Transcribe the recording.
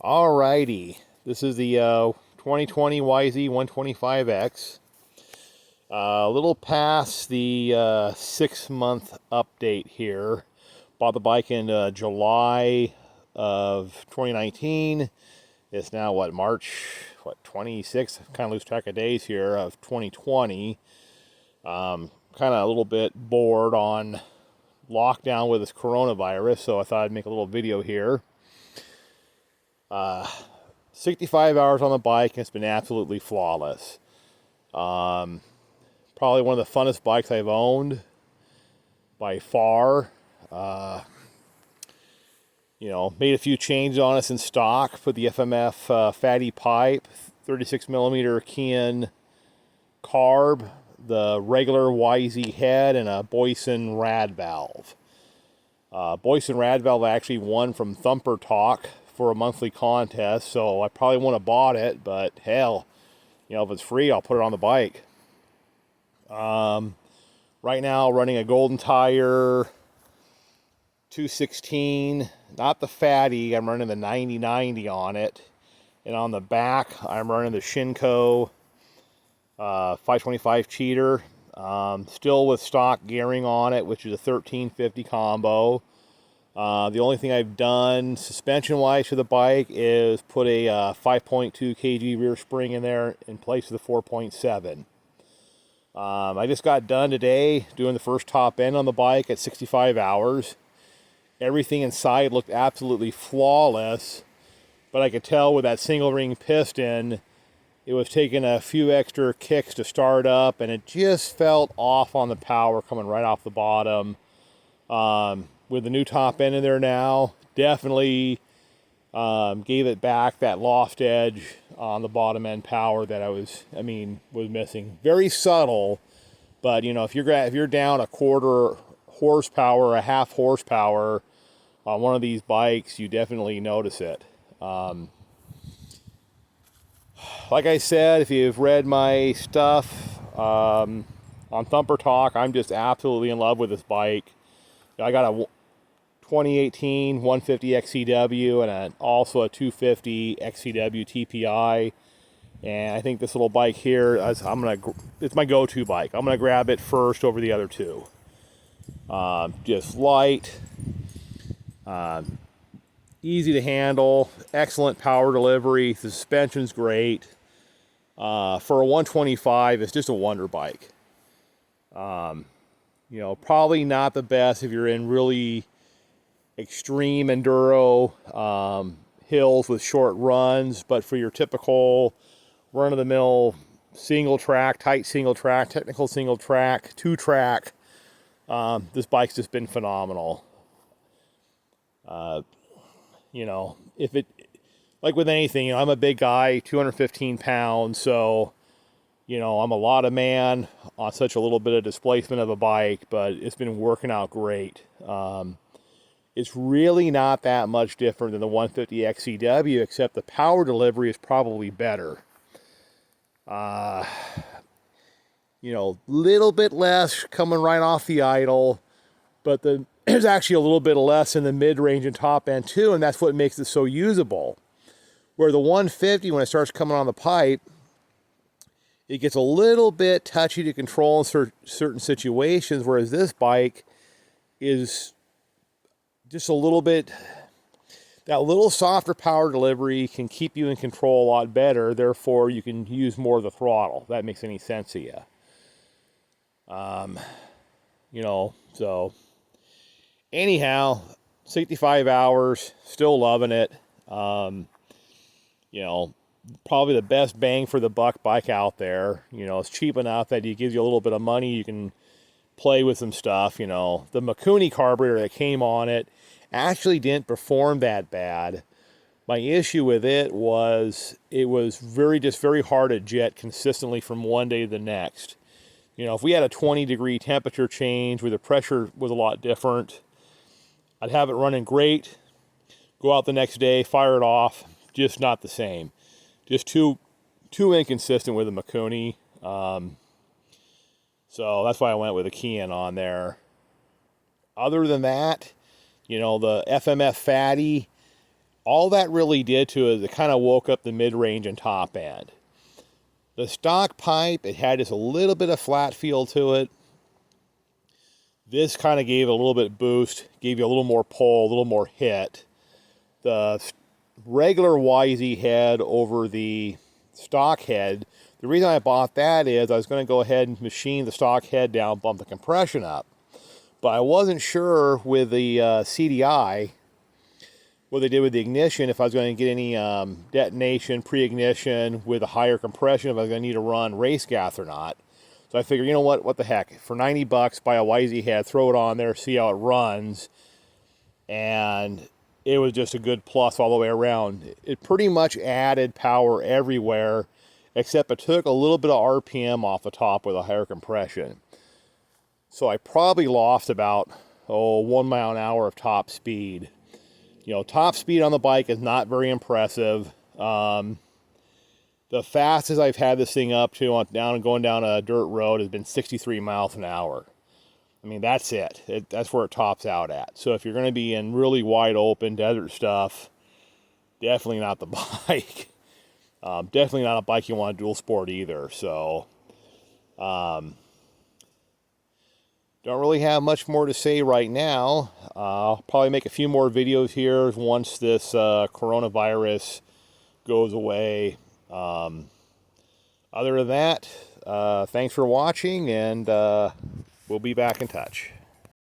Alrighty, this is the 2020 YZ125X. A little past the 6-month update here. Bought the bike in July of 2019. It's now March 26th? Kind of lose track of days here of 2020. Kind of a little bit bored on lockdown with this coronavirus, so I thought I'd make a little video here. 65 hours on the bike, and it's been absolutely flawless. Probably one of the funnest bikes I've owned by far. Made a few changes on us in stock. Put the FMF fatty pipe, 36 millimeter Kian carb, the regular YZ head, and a Boyson rad valve. Boyson rad valve I actually won from Thumper Talk for a monthly contest, so I probably wouldn't have bought it, but hell, if it's free, I'll put it on the bike. Right now, running a Golden Tire 216, not the fatty, I'm running the 9090 on it, and on the back, I'm running the Shinko 525 cheater, still with stock gearing on it, which is a 1350 combo. The only thing I've done suspension-wise for the bike is put a 5.2 kg rear spring in there in place of the 4.7. I just got done today doing the first top end on the bike at 65 hours. Everything inside looked absolutely flawless, but I could tell with that single ring piston, it was taking a few extra kicks to start up, and it just felt off on the power coming right off the bottom. With the new top end in there now, definitely gave it back that loft edge on the bottom end power that was missing. Very subtle, but if you're down a quarter horsepower, a half horsepower on one of these bikes, you definitely notice it. Like I said, if you've read my stuff on Thumper Talk, I'm just absolutely in love with this bike. I got a 2018 150 XCW and also a 250 XCW TPI, and I think this little bike here, it's my go-to bike. I'm gonna grab it first over the other two. Just light, easy to handle, excellent power delivery. The suspension's great. For a 125, it's just a wonder bike. Probably not the best if you're in really extreme enduro hills with short runs, but for your typical run-of-the-mill single track, tight single track, technical single track, two track, this bike's just been phenomenal. If it, like with anything, I'm a big guy, 215 pounds, so I'm a lot of man on such a little bit of displacement of a bike, but it's been working out great. It's really not that much different than the 150 XCW, except the power delivery is probably better. Little bit less coming right off the idle, but there's actually a little bit less in the mid-range and top end too, and that's what makes it so usable. Where the 150, when it starts coming on the pipe, it gets a little bit touchy to control in certain situations, whereas this bike is just a little bit, that little softer power delivery can keep you in control a lot better. Therefore, you can use more of the throttle. If that makes any sense to you. So anyhow, 65 hours, still loving it. Probably the best bang for the buck bike out there. It's cheap enough that it gives you a little bit of money. You can play with some stuff. The Mikuni carburetor that came on it actually didn't perform that bad. My issue with it was very hard to jet consistently from one day to the next. If we had a 20-degree temperature change where the pressure was a lot different, I'd have it running great, go out the next day, fire it off, just not the same. Just too inconsistent with the Mikuni. So that's why I went with a Kian on there. Other than that, the FMF fatty all that really did to it is it kind of woke up the mid-range and top end. The stock pipe, it had just a little bit of flat feel to it. This kind of gave a little bit boost, gave you a little more pull, a little more hit. The regular YZ head over the stock head, the reason I bought that is I was going to go ahead and machine the stock head down, bump the compression up. But I wasn't sure with the CDI, what they did with the ignition, if I was going to get any detonation, pre-ignition with a higher compression, if I was going to need to run race gas or not. So I figured, you know what the heck, for 90 bucks, buy a YZ head, throw it on there, see how it runs. And it was just a good plus all the way around. It pretty much added power everywhere, except it took a little bit of RPM off the top with a higher compression. So I probably lost about, 1 mile an hour of top speed. You know, top speed on the bike is not very impressive. The fastest I've had this thing up to going down a dirt road has been 63 miles an hour. I mean, that's it. That's where it tops out at. So if you're going to be in really wide open desert stuff, definitely not the bike. Definitely not a bike you want to dual sport either. So, don't really have much more to say right now. I'll probably make a few more videos here once this coronavirus goes away. Other than that, thanks for watching, and we'll be back in touch.